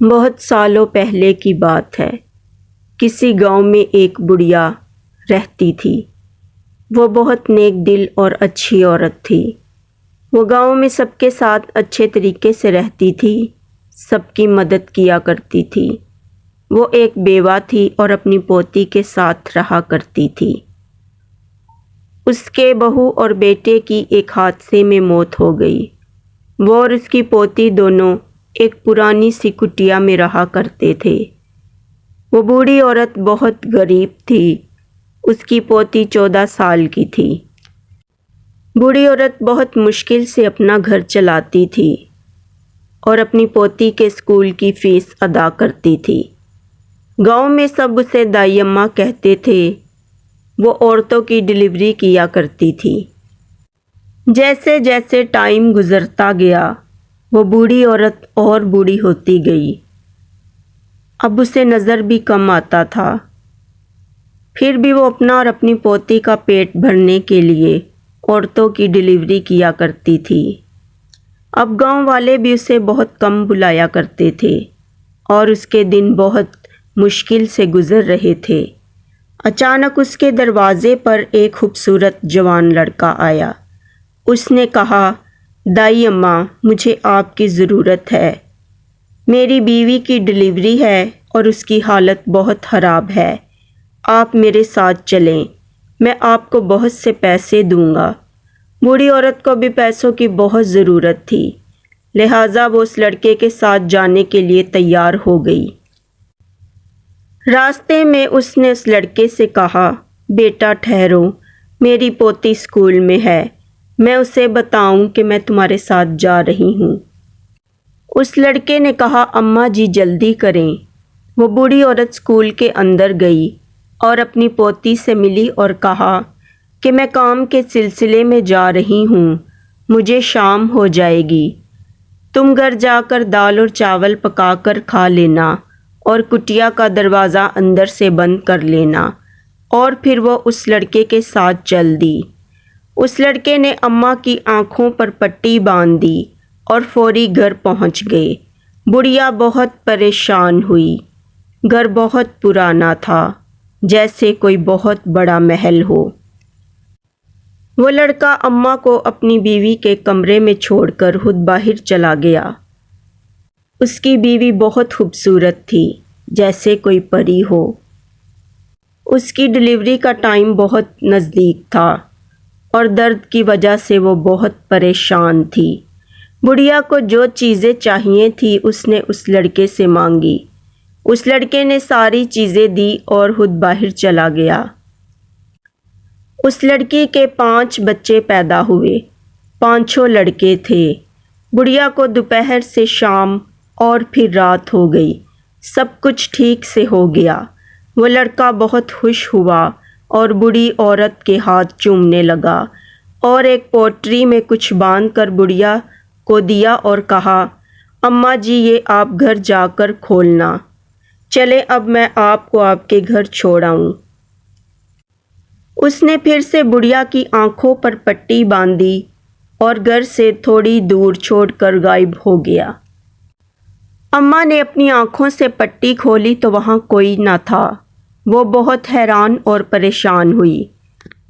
بہت سالوں پہلے کی بات ہے۔ کسی گاؤں میں ایک بڑھیا رہتی تھی۔ وہ بہت نیک دل اور اچھی عورت تھی۔ وہ گاؤں میں سب کے ساتھ اچھے طریقے سے رہتی تھی، سب کی مدد کیا کرتی تھی۔ وہ ایک بیوہ تھی اور اپنی پوتی کے ساتھ رہا کرتی تھی۔ اس کے بہو اور بیٹے کی ایک حادثے میں موت ہو گئی۔ وہ اور اس کی پوتی دونوں ایک پرانی سی کٹیا میں رہا کرتے تھے۔ وہ بوڑھی عورت بہت غریب تھی۔ اس کی پوتی 14 سال کی تھی۔ بوڑھی عورت بہت مشکل سے اپنا گھر چلاتی تھی اور اپنی پوتی کے اسکول کی فیس ادا کرتی تھی۔ گاؤں میں سب اسے دائی اماں کہتے تھے۔ وہ عورتوں کی ڈلیوری کیا کرتی تھی۔ جیسے جیسے ٹائم گزرتا گیا، وہ بوڑھی عورت اور بوڑھی ہوتی گئی۔ اب اسے نظر بھی کم آتا تھا۔ پھر بھی وہ اپنا اور اپنی پوتی کا پیٹ بھرنے کے لیے عورتوں کی ڈلیوری کیا کرتی تھی۔ اب گاؤں والے بھی اسے بہت کم بلایا کرتے تھے اور اس کے دن بہت مشکل سے گزر رہے تھے۔ اچانک اس کے دروازے پر ایک خوبصورت جوان لڑکا آیا۔ اس نے کہا، دائی اماں، مجھے آپ کی ضرورت ہے۔ میری بیوی کی ڈلیوری ہے اور اس کی حالت بہت خراب ہے۔ آپ میرے ساتھ چلیں، میں آپ کو بہت سے پیسے دوں گا۔ بوڑھی عورت کو بھی پیسوں کی بہت ضرورت تھی، لہٰذا وہ اس لڑکے کے ساتھ جانے کے لیے تیار ہو گئی۔ راستے میں اس نے اس لڑکے سے کہا، بیٹا ٹھہرو، میری پوتی اسکول میں ہے، میں اسے بتاؤں کہ میں تمہارے ساتھ جا رہی ہوں۔ اس لڑکے نے کہا، اماں جی جلدی کریں۔ وہ بوڑھی عورت اسکول کے اندر گئی اور اپنی پوتی سے ملی اور کہا کہ میں کام کے سلسلے میں جا رہی ہوں، مجھے شام ہو جائے گی، تم گھر جا کر دال اور چاول پکا کر کھا لینا اور کٹیا کا دروازہ اندر سے بند کر لینا۔ اور پھر وہ اس لڑکے کے ساتھ چل دی۔ اس لڑکے نے اماں کی آنکھوں پر پٹی باندھ دی اور فوری گھر پہنچ گئے۔ بڑھیا بہت پریشان ہوئی۔ گھر بہت پرانا تھا، جیسے کوئی بہت بڑا محل ہو۔ وہ لڑکا اماں کو اپنی بیوی کے کمرے میں چھوڑ کر خود باہر چلا گیا۔ اس کی بیوی بہت خوبصورت تھی، جیسے کوئی پری ہو۔ اس کی ڈلیوری کا ٹائم بہت نزدیک تھا اور درد کی وجہ سے وہ بہت پریشان تھی۔ بڑھیا کو جو چیزیں چاہیے تھی اس نے اس لڑکے سے مانگی۔ اس لڑکے نے ساری چیزیں دی اور خود باہر چلا گیا۔ اس لڑکی کے 5 بچے پیدا ہوئے، 5 لڑکے تھے۔ بڑھیا کو دوپہر سے شام اور پھر رات ہو گئی، سب کچھ ٹھیک سے ہو گیا۔ وہ لڑکا بہت خوش ہوا اور بوڑھی عورت کے ہاتھ چومنے لگا اور ایک پوٹری میں کچھ باندھ کر بڑھیا کو دیا اور کہا، اماں جی یہ آپ گھر جا کر کھولنا، چلے اب میں آپ کو آپ کے گھر چھوڑ آؤں۔ اس نے پھر سے بڑھیا کی آنکھوں پر پٹی باندھی اور گھر سے تھوڑی دور چھوڑ کر غائب ہو گیا۔ اماں نے اپنی آنکھوں سے پٹی کھولی تو وہاں کوئی نہ تھا۔ وہ بہت حیران اور پریشان ہوئی۔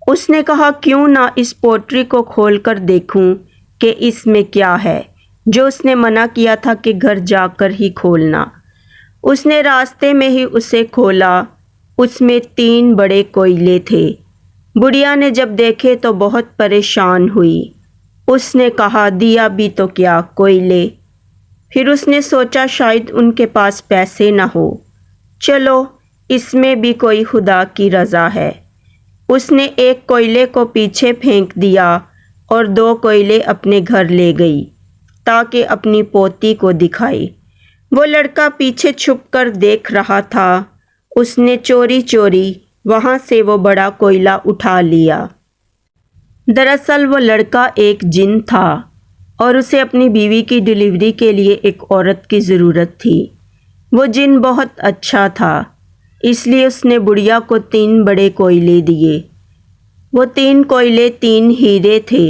اس نے کہا، کیوں نہ اس پوٹری کو کھول کر دیکھوں کہ اس میں کیا ہے، جو اس نے منع کیا تھا کہ گھر جا کر ہی کھولنا۔ اس نے راستے میں ہی اسے کھولا۔ اس میں 3 بڑے کوئلے تھے۔ بڑھیا نے جب دیکھے تو بہت پریشان ہوئی۔ اس نے کہا، دیا بھی تو کیا، کوئلے۔ پھر اس نے سوچا شاید ان کے پاس پیسے نہ ہو، چلو اس میں بھی کوئی خدا کی رضا ہے۔ اس نے ایک کوئلے کو پیچھے پھینک دیا اور 2 کوئلے اپنے گھر لے گئی تاکہ اپنی پوتی کو دکھائے۔ وہ لڑکا پیچھے چھپ کر دیکھ رہا تھا۔ اس نے چوری چوری وہاں سے وہ بڑا کوئلہ اٹھا لیا۔ دراصل وہ لڑکا ایک جن تھا اور اسے اپنی بیوی کی ڈلیوری کے لیے ایک عورت کی ضرورت تھی۔ وہ جن بہت اچھا تھا، اس لیے اس نے بڑھیا کو 3 بڑے کوئلے دیے۔ وہ 3 کوئلے 3 ہیرے تھے،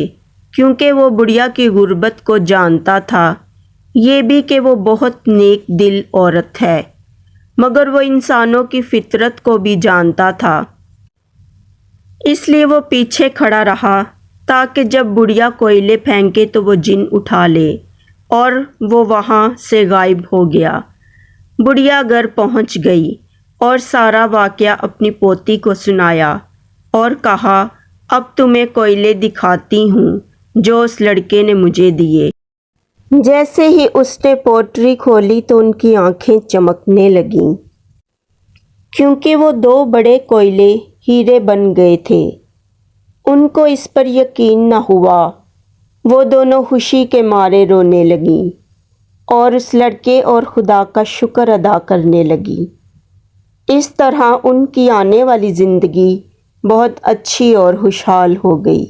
کیونکہ وہ بڑھیا کی غربت کو جانتا تھا یہ بھی کہ وہ بہت نیک دل عورت ہے، مگر وہ انسانوں کی فطرت کو بھی جانتا تھا، اس لیے وہ پیچھے کھڑا رہا تاکہ جب بڑھیا کوئلے پھینکے تو وہ جن اٹھا لے، اور وہ وہاں سے غائب ہو گیا۔ بڑھیا گھر پہنچ گئی اور سارا واقعہ اپنی پوتی کو سنایا اور کہا، اب تمہیں کوئلے دکھاتی ہوں جو اس لڑکے نے مجھے دیے۔ جیسے ہی اس نے پوٹلی کھولی تو ان کی آنکھیں چمکنے لگیں، کیونکہ وہ 2 بڑے کوئلے ہیرے بن گئے تھے۔ ان کو اس پر یقین نہ ہوا، وہ دونوں خوشی کے مارے رونے لگیں اور اس لڑکے اور خدا کا شکر ادا کرنے لگیں۔ اس طرح ان کی آنے والی زندگی بہت اچھی اور خوشحال ہو گئی۔